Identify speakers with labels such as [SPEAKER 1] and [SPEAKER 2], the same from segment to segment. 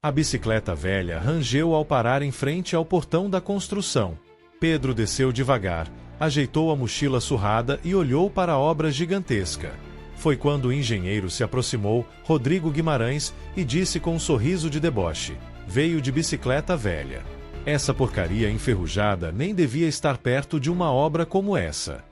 [SPEAKER 1] A bicicleta velha rangeu ao parar em frente ao portão da construção. Pedro desceu devagar, ajeitou a mochila surrada e olhou para a obra gigantesca. Foi quando o engenheiro se aproximou, Rodrigo Guimarães, e disse com um sorriso de deboche: "Veio de bicicleta velha. Essa porcaria enferrujada nem devia estar perto de uma obra como essa."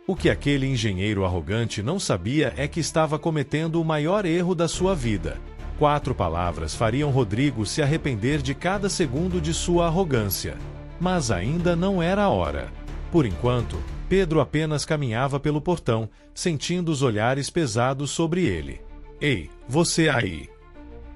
[SPEAKER 1] O que aquele engenheiro arrogante não sabia é que estava cometendo o maior erro da sua vida. 4 palavras fariam Rodrigo se arrepender de cada segundo de sua arrogância. Mas ainda não era a hora. Por enquanto, Pedro apenas caminhava pelo portão, sentindo os olhares pesados sobre ele. "Ei, você aí!"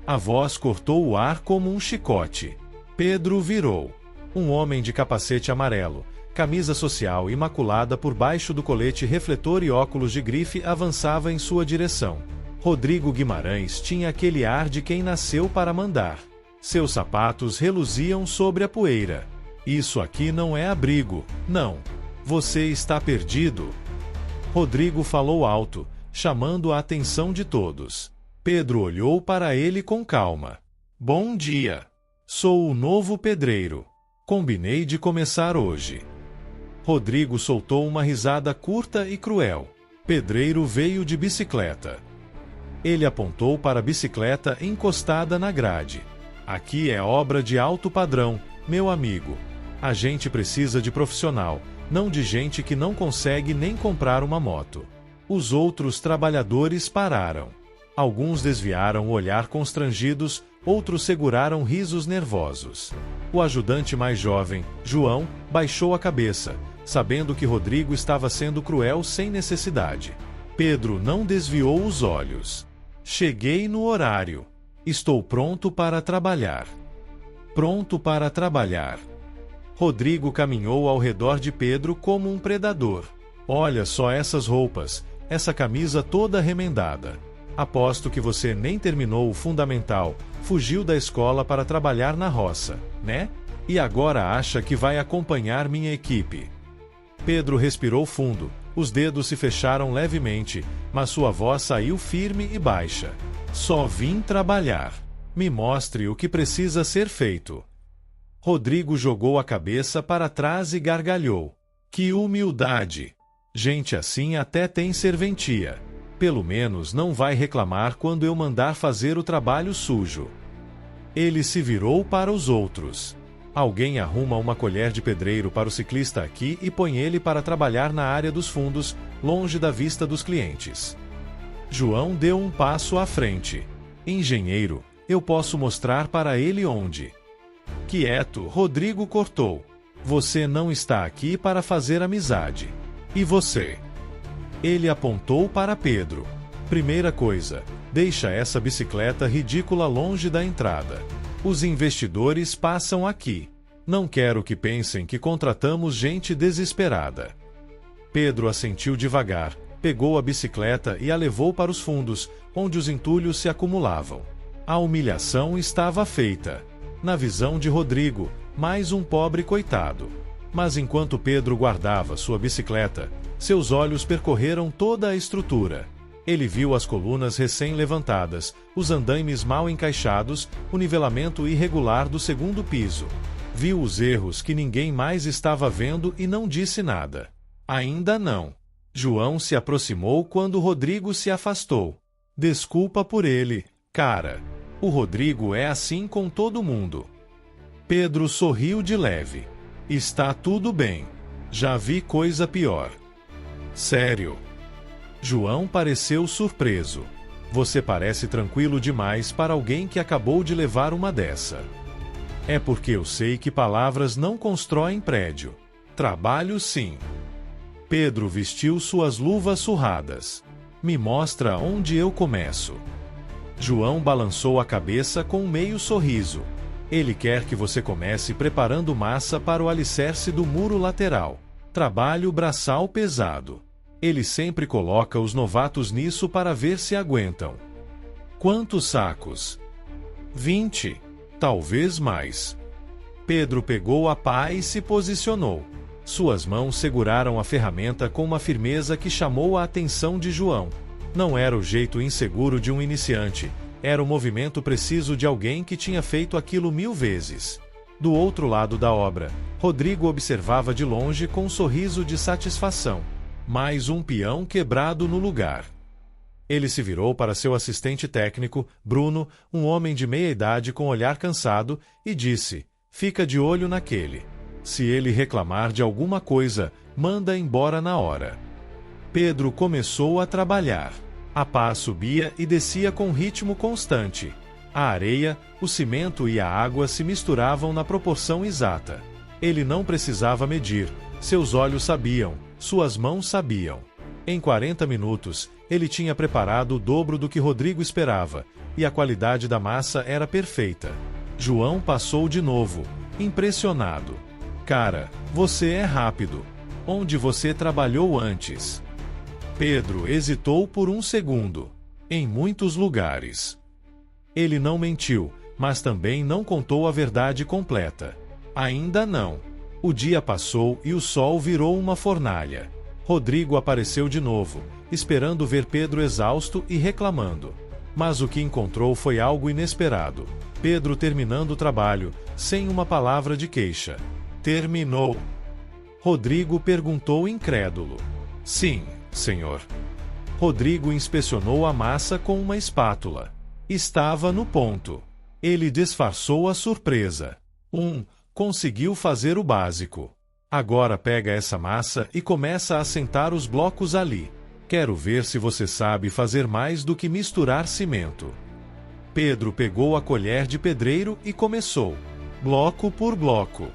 [SPEAKER 1] A voz cortou o ar como um chicote. Pedro virou. Um homem de capacete amarelo, camisa social imaculada por baixo do colete refletor e óculos de grife avançava em sua direção. Rodrigo Guimarães tinha aquele ar de quem nasceu para mandar. Seus sapatos reluziam sobre a poeira. "Isso aqui não é abrigo, não. Você está perdido." Rodrigo falou alto, chamando a atenção de todos. Pedro olhou para ele com calma. "Bom dia. Sou o novo pedreiro. Combinei de começar hoje." Rodrigo soltou uma risada curta e cruel. Pedreiro veio de bicicleta. Ele apontou para a bicicleta encostada na grade. "Aqui é obra de alto padrão, meu amigo. A gente precisa de profissional, não de gente que não consegue nem comprar uma moto." Os outros trabalhadores pararam. Alguns desviaram o olhar constrangidos, outros seguraram risos nervosos. O ajudante mais jovem, João, baixou a cabeça, sabendo que Rodrigo estava sendo cruel sem necessidade. Pedro não desviou os olhos. "Cheguei no horário. Estou pronto para trabalhar." Pronto para trabalhar. Rodrigo caminhou ao redor de Pedro como um predador. "Olha só essas roupas, essa camisa toda remendada. Aposto que você nem terminou o fundamental, fugiu da escola para trabalhar na roça, né? E agora acha que vai acompanhar minha equipe." Pedro respirou fundo, os dedos se fecharam levemente, mas sua voz saiu firme e baixa. "Só vim trabalhar. Me mostre o que precisa ser feito." Rodrigo jogou a cabeça para trás e gargalhou. "Que humildade! Gente assim até tem serventia. Pelo menos não vai reclamar quando eu mandar fazer o trabalho sujo." Ele se virou para os outros. "Alguém arruma uma colher de pedreiro para o ciclista aqui e põe ele para trabalhar na área dos fundos, longe da vista dos clientes." João deu um passo à frente. "Engenheiro, eu posso mostrar para ele onde." "Quieto", Rodrigo cortou. "Você não está aqui para fazer amizade. E você?" Ele apontou para Pedro. "Primeira coisa, deixa essa bicicleta ridícula longe da entrada. Os investidores passam aqui. Não quero que pensem que contratamos gente desesperada." Pedro assentiu devagar, pegou a bicicleta e a levou para os fundos, onde os entulhos se acumulavam. A humilhação estava feita. Na visão de Rodrigo, mais um pobre coitado. Mas enquanto Pedro guardava sua bicicleta, seus olhos percorreram toda a estrutura. Ele viu as colunas recém-levantadas, os andaimes mal encaixados, o nivelamento irregular do segundo piso. Viu os erros que ninguém mais estava vendo e não disse nada. "Ainda não." João se aproximou quando Rodrigo se afastou. "Desculpa por ele, cara. O Rodrigo é assim com todo mundo." Pedro sorriu de leve. "Está tudo bem. Já vi coisa pior." "Sério?" João pareceu surpreso. "Você parece tranquilo demais para alguém que acabou de levar uma dessa." "É porque eu sei que palavras não constroem prédio. Trabalho sim." Pedro vestiu suas luvas surradas. "Me mostra onde eu começo." João balançou a cabeça com um meio sorriso. "Ele quer que você comece preparando massa para o alicerce do muro lateral. Trabalho braçal pesado. Ele sempre coloca os novatos nisso para ver se aguentam." "Quantos sacos?" 20. Talvez mais." Pedro pegou a pá e se posicionou. Suas mãos seguraram a ferramenta com uma firmeza que chamou a atenção de João. Não era o jeito inseguro de um iniciante, Era o movimento preciso de alguém que tinha feito aquilo 1000 vezes. Do outro lado da obra, Rodrigo observava de longe com um sorriso de satisfação. Mais um peão quebrado no lugar. Ele se virou para seu assistente técnico, Bruno, um homem de meia idade com olhar cansado, e disse: "Fica de olho naquele. Se ele reclamar de alguma coisa, manda embora na hora." Pedro começou a trabalhar. A pá subia e descia com ritmo constante. A areia, o cimento e a água se misturavam na proporção exata. Ele não precisava medir, seus olhos sabiam, suas mãos sabiam. Em 40 minutos, ele tinha preparado o dobro do que Rodrigo esperava, e a qualidade da massa era perfeita. João passou de novo, impressionado. "Cara, você é rápido. Onde você trabalhou antes?" Pedro hesitou por um segundo. "Em muitos lugares." Ele não mentiu, mas também não contou a verdade completa. Ainda não. O dia passou e o sol virou uma fornalha. Rodrigo apareceu de novo, esperando ver Pedro exausto e reclamando. Mas o que encontrou foi algo inesperado. Pedro terminando o trabalho, sem uma palavra de queixa. "Terminou?" Rodrigo perguntou incrédulo. "Sim, senhor." Rodrigo inspecionou a massa com uma espátula. Estava no ponto. Ele disfarçou a surpresa. Conseguiu fazer o básico. Agora pega essa massa e começa a assentar os blocos ali. Quero ver se você sabe fazer mais do que misturar cimento." Pedro pegou a colher de pedreiro e começou. Bloco por bloco.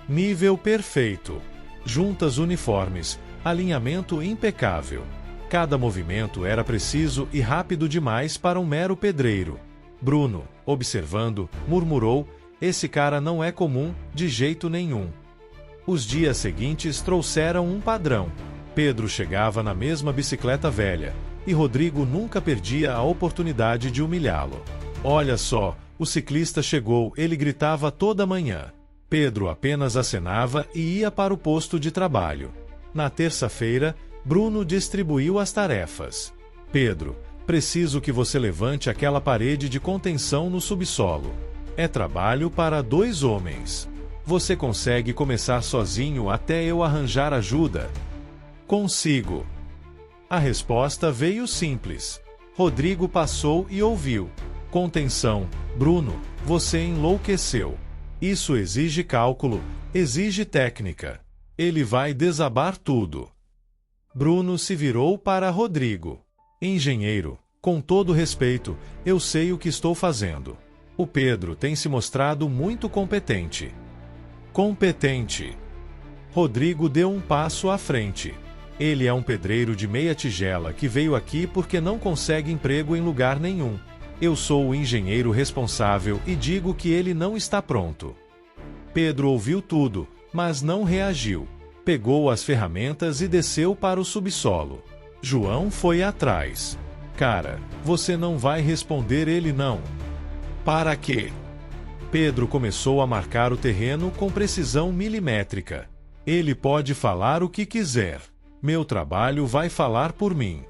[SPEAKER 1] Nível perfeito. Juntas uniformes. Alinhamento impecável. Cada movimento era preciso e rápido demais para um mero pedreiro. Bruno, observando, murmurou: "Esse cara não é comum, de jeito nenhum." Os dias seguintes trouxeram um padrão. Pedro chegava na mesma bicicleta velha, e Rodrigo nunca perdia a oportunidade de humilhá-lo. "Olha só, o ciclista chegou", ele gritava toda manhã. Pedro apenas acenava e ia para o posto de trabalho. Na terça-feira, Bruno distribuiu as tarefas. "Pedro, preciso que você levante aquela parede de contenção no subsolo. É trabalho para 2 homens. Você consegue começar sozinho até eu arranjar ajuda?" "Consigo." A resposta veio simples. Rodrigo passou e ouviu. "Contenção, Bruno, você enlouqueceu. Isso exige cálculo, exige técnica. Ele vai desabar tudo." Bruno se virou para Rodrigo. "Engenheiro, com todo respeito, eu sei o que estou fazendo. O Pedro tem se mostrado muito competente." "Competente." Rodrigo deu um passo à frente. "Ele é um pedreiro de meia tigela que veio aqui porque não consegue emprego em lugar nenhum. Eu sou o engenheiro responsável e digo que ele não está pronto." Pedro ouviu tudo, mas não reagiu. Pegou as ferramentas e desceu para o subsolo. João foi atrás. "Cara, você não vai responder ele não." "Para quê?" Pedro começou a marcar o terreno com precisão milimétrica. "Ele pode falar o que quiser. Meu trabalho vai falar por mim."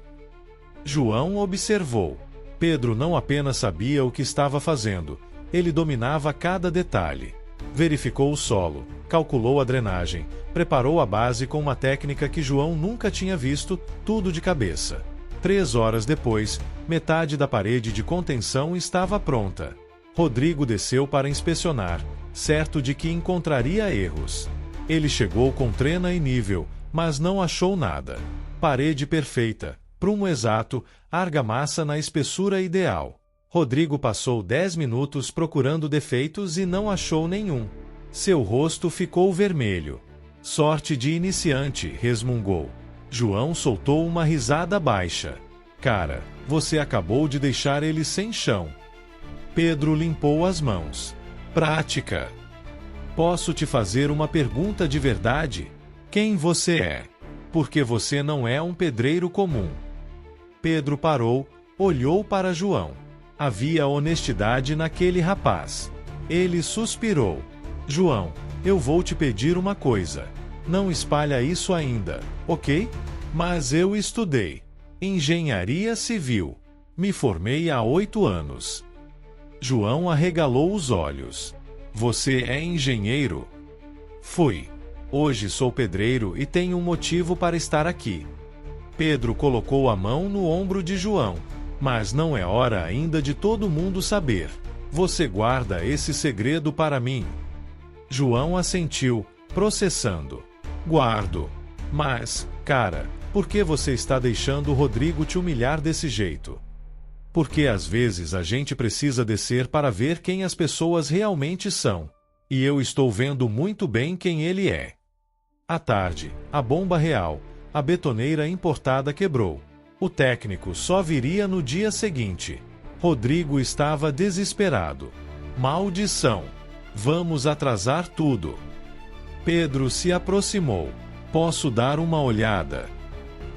[SPEAKER 1] João observou. Pedro não apenas sabia o que estava fazendo, ele dominava cada detalhe. Verificou o solo, calculou a drenagem, preparou a base com uma técnica que João nunca tinha visto, tudo de cabeça. 3 horas depois, metade da parede de contenção estava pronta. Rodrigo desceu para inspecionar, certo de que encontraria erros. Ele chegou com trena e nível, mas não achou nada. Parede perfeita, prumo exato, argamassa na espessura ideal. Rodrigo passou 10 minutos procurando defeitos e não achou nenhum. Seu rosto ficou vermelho. "Sorte de iniciante", resmungou. João soltou uma risada baixa. "Cara, você acabou de deixar ele sem chão." Pedro limpou as mãos. "Prática." "Posso te fazer uma pergunta de verdade? Quem você é? Porque você não é um pedreiro comum." Pedro parou, olhou para João. Havia honestidade naquele rapaz. Ele suspirou. "João, eu vou te pedir uma coisa. Não espalha isso ainda, ok? Mas eu estudei engenharia civil. Me formei há 8 anos. João arregalou os olhos. Você é engenheiro? Fui. Hoje sou pedreiro e tenho um motivo para estar aqui. Pedro colocou a mão no ombro de João. Mas não é hora ainda de todo mundo saber. Você guarda esse segredo para mim? João assentiu, processando. Guardo. Mas, cara, por que você está deixando o Rodrigo te humilhar desse jeito? Porque às vezes a gente precisa descer para ver quem as pessoas realmente são. E eu estou vendo muito bem quem ele é. À tarde, a bomba real, a betoneira importada quebrou. O técnico só viria no dia seguinte. Rodrigo estava desesperado. Maldição! Vamos atrasar tudo. Pedro se aproximou. Posso dar uma olhada?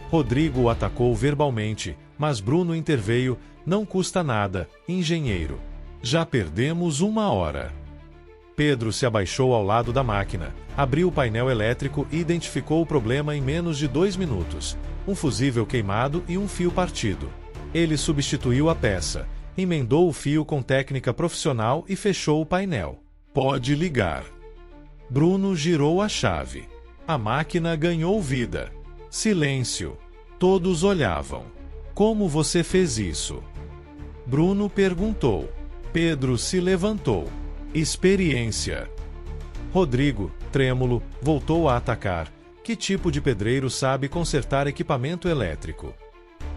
[SPEAKER 1] Rodrigo o atacou verbalmente, mas Bruno interveio. Não custa nada, engenheiro. Já perdemos 1 hora. Pedro se abaixou ao lado da máquina, abriu o painel elétrico e identificou o problema em menos de 2 minutos. Um fusível queimado e um fio partido. Ele substituiu a peça, emendou o fio com técnica profissional e fechou o painel. Pode ligar. Bruno girou a chave. A máquina ganhou vida. Silêncio. Todos olhavam. Como você fez isso? Bruno perguntou. Pedro se levantou. Experiência. Rodrigo, trêmulo, voltou a atacar. Que tipo de pedreiro sabe consertar equipamento elétrico?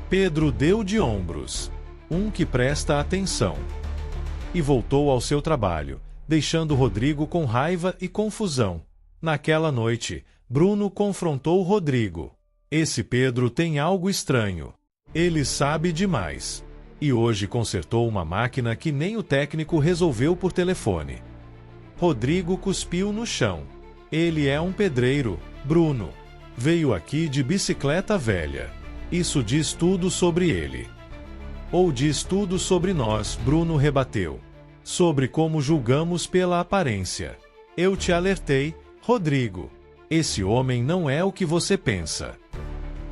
[SPEAKER 1] Pedro deu de ombros. Um que presta atenção. E voltou ao seu trabalho, deixando Rodrigo com raiva e confusão. Naquela noite, Bruno confrontou Rodrigo. Esse Pedro tem algo estranho. Ele sabe demais. E hoje consertou uma máquina que nem o técnico resolveu por telefone. Rodrigo cuspiu no chão. Ele é um pedreiro, Bruno. Veio aqui de bicicleta velha. Isso diz tudo sobre ele. Ou diz tudo sobre nós, Bruno rebateu. Sobre como julgamos pela aparência. Eu te alertei, Rodrigo. Esse homem não é o que você pensa.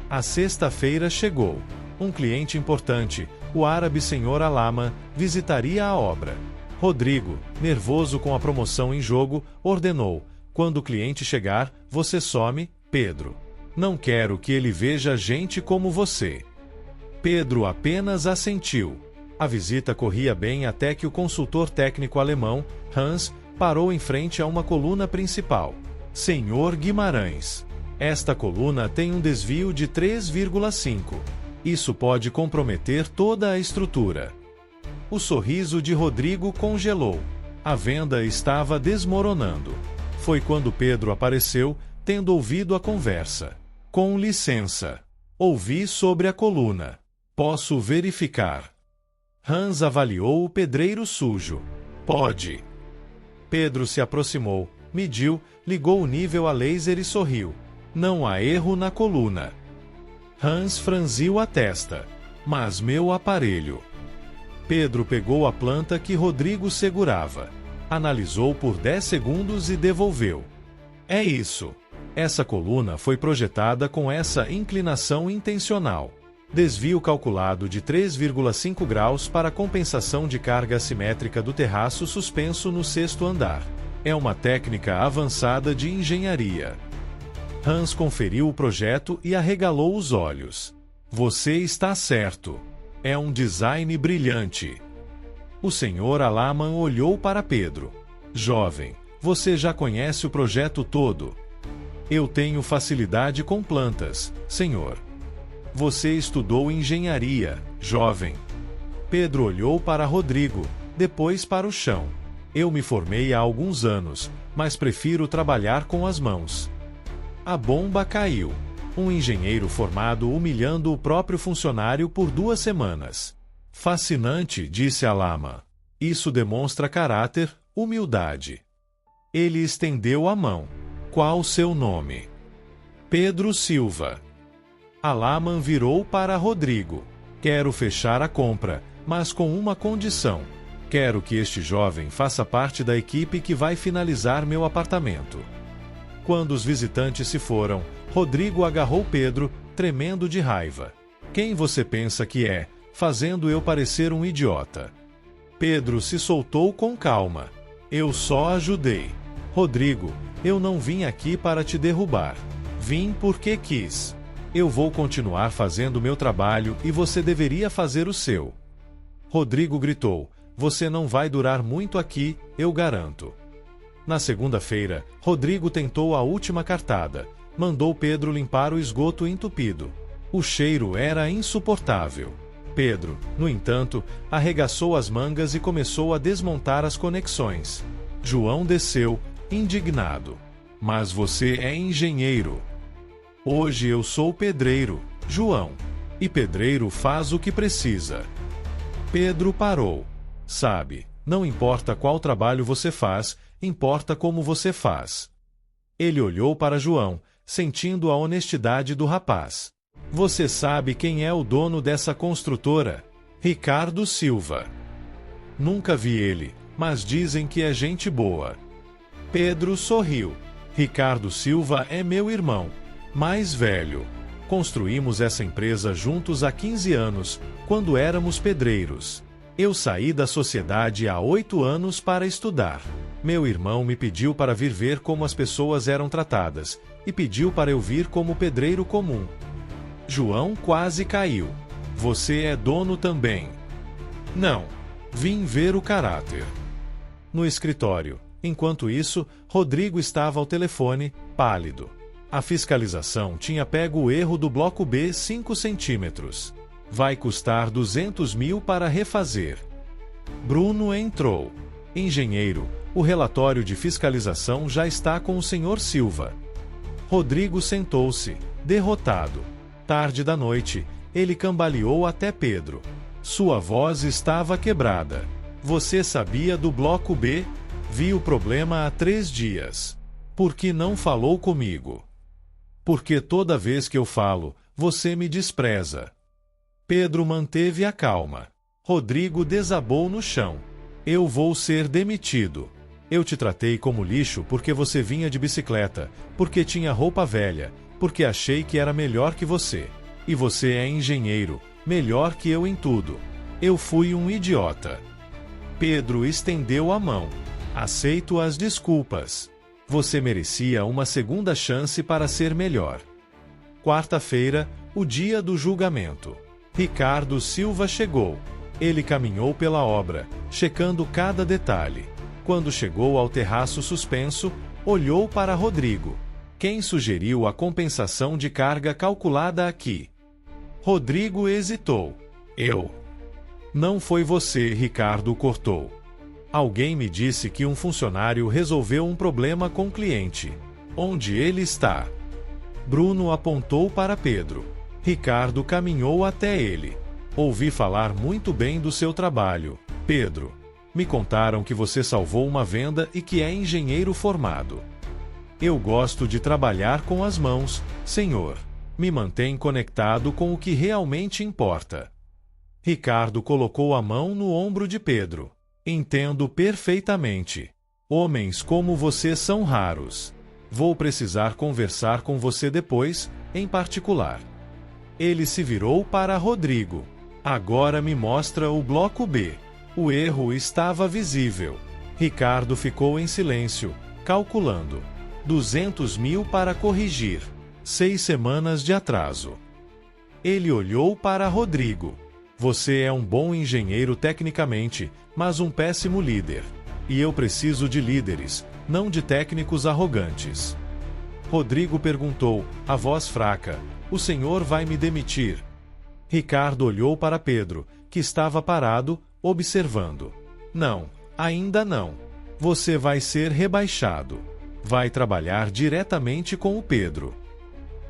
[SPEAKER 1] A sexta-feira chegou. Um cliente importante, o árabe Sr. Alama, visitaria a obra. Rodrigo, nervoso com a promoção em jogo, ordenou: quando o cliente chegar, você some, Pedro. Não quero que ele veja gente como você. Pedro apenas assentiu. A visita corria bem até que o consultor técnico alemão, Hans, parou em frente a uma coluna principal. Senhor Guimarães, esta coluna tem um desvio de 3,5. Isso pode comprometer toda a estrutura. O sorriso de Rodrigo congelou. A venda estava desmoronando. Foi quando Pedro apareceu, tendo ouvido a conversa. Com licença. Ouvi sobre a coluna. Posso verificar? Hans avaliou o pedreiro sujo. Pode. Pedro se aproximou, mediu, ligou o nível a laser e sorriu. Não há erro na coluna. Hans franziu a testa. Mas meu aparelho. Pedro pegou a planta que Rodrigo segurava. Analisou por 10 segundos e devolveu. É isso. Essa coluna foi projetada com essa inclinação intencional. Desvio calculado de 3,5 graus para compensação de carga assimétrica do terraço suspenso no 6º andar. É uma técnica avançada de engenharia. Hans conferiu o projeto e arregalou os olhos. Você está certo. É um design brilhante. O Sr. Alaman olhou para Pedro. Jovem, você já conhece o projeto todo. Eu tenho facilidade com plantas, senhor. Você estudou engenharia, jovem. Pedro olhou para Rodrigo, depois para o chão. Eu me formei há alguns anos, mas prefiro trabalhar com as mãos. A bomba caiu. Um engenheiro formado humilhando o próprio funcionário por 2 semanas. Fascinante, disse Alama. Isso demonstra caráter, humildade. Ele estendeu a mão. Qual seu nome? Pedro Silva. Alaman virou para Rodrigo. Quero fechar a compra, mas com uma condição. Quero que este jovem faça parte da equipe que vai finalizar meu apartamento. Quando os visitantes se foram, Rodrigo agarrou Pedro, tremendo de raiva. Quem você pensa que é, fazendo eu parecer um idiota? Pedro se soltou com calma. Eu só ajudei. Rodrigo, eu não vim aqui para te derrubar. Vim porque quis. Eu vou continuar fazendo meu trabalho e você deveria fazer o seu. Rodrigo gritou: você não vai durar muito aqui, eu garanto. Na segunda-feira, Rodrigo tentou a última cartada. Mandou Pedro limpar o esgoto entupido. O cheiro era insuportável. Pedro, no entanto, arregaçou as mangas e começou a desmontar as conexões. João desceu, indignado. Mas você é engenheiro. Hoje eu sou pedreiro, João. E pedreiro faz o que precisa. Pedro parou. Sabe, não importa qual trabalho você faz, importa como você faz. Ele olhou para João, sentindo a honestidade do rapaz. Você sabe quem é o dono dessa construtora? Ricardo Silva. Nunca vi ele, mas dizem que é gente boa. Pedro sorriu. Ricardo Silva é meu irmão, mais velho. Construímos essa empresa juntos há 15 anos, quando éramos pedreiros. Eu saí da sociedade há 8 anos para estudar. Meu irmão me pediu para vir ver como as pessoas eram tratadas, e pediu para eu vir como pedreiro comum. João quase caiu. Você é dono também? Não. Vim ver o caráter. No escritório. Enquanto isso, Rodrigo estava ao telefone, pálido. A fiscalização tinha pego o erro do bloco B 5 centímetros. Vai custar 200 mil para refazer. Bruno entrou. Engenheiro, o relatório de fiscalização já está com o Sr. Silva. Rodrigo sentou-se, derrotado. Tarde da noite, ele cambaleou até Pedro. Sua voz estava quebrada. Você sabia do bloco B? Vi o problema há 3 dias. Por que não falou comigo? Porque toda vez que eu falo, você me despreza. Pedro manteve a calma. Rodrigo desabou no chão. Eu vou ser demitido. Eu te tratei como lixo porque você vinha de bicicleta, porque tinha roupa velha, porque achei que era melhor que você. E você é engenheiro, melhor que eu em tudo. Eu fui um idiota. Pedro estendeu a mão. Aceito as desculpas. Você merecia uma segunda chance para ser melhor. Quarta-feira, o dia do julgamento. Ricardo Silva chegou. Ele caminhou pela obra, checando cada detalhe. Quando chegou ao terraço suspenso, olhou para Rodrigo. Quem sugeriu a compensação de carga calculada aqui? Rodrigo hesitou. Eu. Não foi você, Ricardo cortou. Alguém me disse que um funcionário resolveu um problema com o cliente. Onde ele está? Bruno apontou para Pedro. Ricardo caminhou até ele. Ouvi falar muito bem do seu trabalho, Pedro. Me contaram que você salvou uma venda e que é engenheiro formado. Eu gosto de trabalhar com as mãos, senhor. Me mantém conectado com o que realmente importa. Ricardo colocou a mão no ombro de Pedro. Entendo perfeitamente. Homens como você são raros. Vou precisar conversar com você depois, em particular. Ele se virou para Rodrigo. Agora me mostra o bloco B. O erro estava visível. Ricardo ficou em silêncio, calculando. 200 mil para corrigir. 6 semanas de atraso. Ele olhou para Rodrigo. Você é um bom engenheiro tecnicamente, mas um péssimo líder. E eu preciso de líderes, não de técnicos arrogantes. Rodrigo perguntou, a voz fraca: o senhor vai me demitir? Ricardo olhou para Pedro, que estava parado, observando. Não, ainda não. Você vai ser rebaixado. Vai trabalhar diretamente com o Pedro.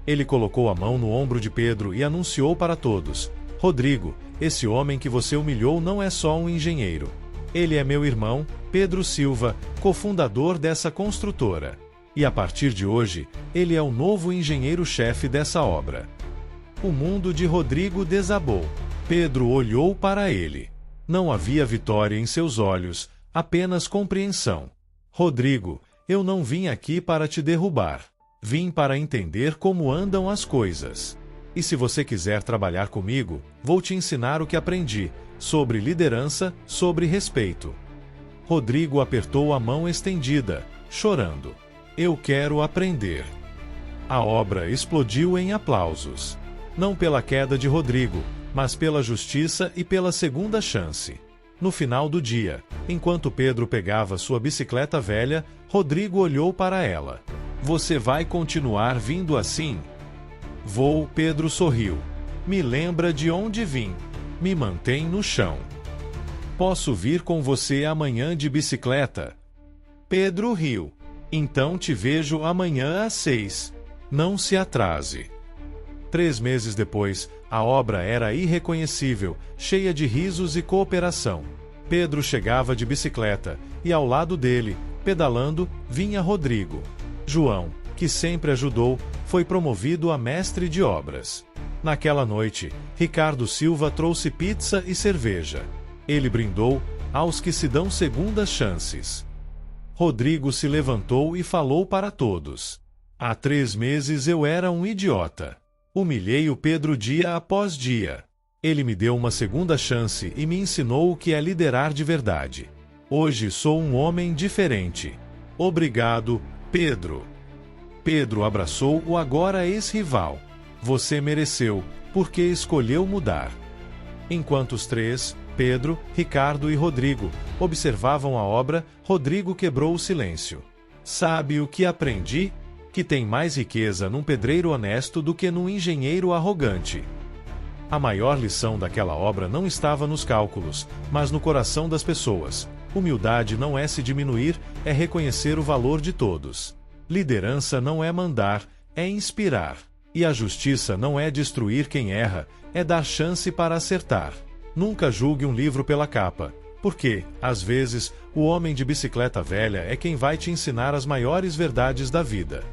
[SPEAKER 1] Ele colocou a mão no ombro de Pedro e anunciou para todos: Rodrigo, esse homem que você humilhou não é só um engenheiro. Ele é meu irmão, Pedro Silva, cofundador dessa construtora. E a partir de hoje, ele é o novo engenheiro-chefe dessa obra. O mundo de Rodrigo desabou. Pedro olhou para ele. Não havia vitória em seus olhos, apenas compreensão. Rodrigo, eu não vim aqui para te derrubar. Vim para entender como andam as coisas. E se você quiser trabalhar comigo, vou te ensinar o que aprendi, sobre liderança, sobre respeito. Rodrigo apertou a mão estendida, chorando. Eu quero aprender. A obra explodiu em aplausos. Não pela queda de Rodrigo, mas pela justiça e pela segunda chance. No final do dia, enquanto Pedro pegava sua bicicleta velha, Rodrigo olhou para ela. Você vai continuar vindo assim? Vou, Pedro sorriu. Me lembra de onde vim. Me mantém no chão. Posso vir com você amanhã de bicicleta? Pedro riu. Então te vejo amanhã às 6. Não se atrase. 3 meses depois, a obra era irreconhecível, cheia de risos e cooperação. Pedro chegava de bicicleta, e ao lado dele, pedalando, vinha Rodrigo. João, que sempre ajudou, foi promovido a mestre de obras. Naquela noite, Ricardo Silva trouxe pizza e cerveja. Ele brindou aos que se dão segundas chances. Rodrigo se levantou e falou para todos. Há 3 meses eu era um idiota. Humilhei o Pedro dia após dia. Ele me deu uma segunda chance e me ensinou o que é liderar de verdade. Hoje sou um homem diferente. Obrigado, Pedro. Pedro abraçou o agora ex-rival. Você mereceu, porque escolheu mudar. Enquanto os 3, Pedro, Ricardo e Rodrigo, observavam a obra, Rodrigo quebrou o silêncio. Sabe o que aprendi? Que tem mais riqueza num pedreiro honesto do que num engenheiro arrogante. A maior lição daquela obra não estava nos cálculos, mas no coração das pessoas. Humildade não é se diminuir, é reconhecer o valor de todos. Liderança não é mandar, é inspirar. E a justiça não é destruir quem erra, é dar chance para acertar. Nunca julgue um livro pela capa, porque, às vezes, o homem de bicicleta velha é quem vai te ensinar as maiores verdades da vida.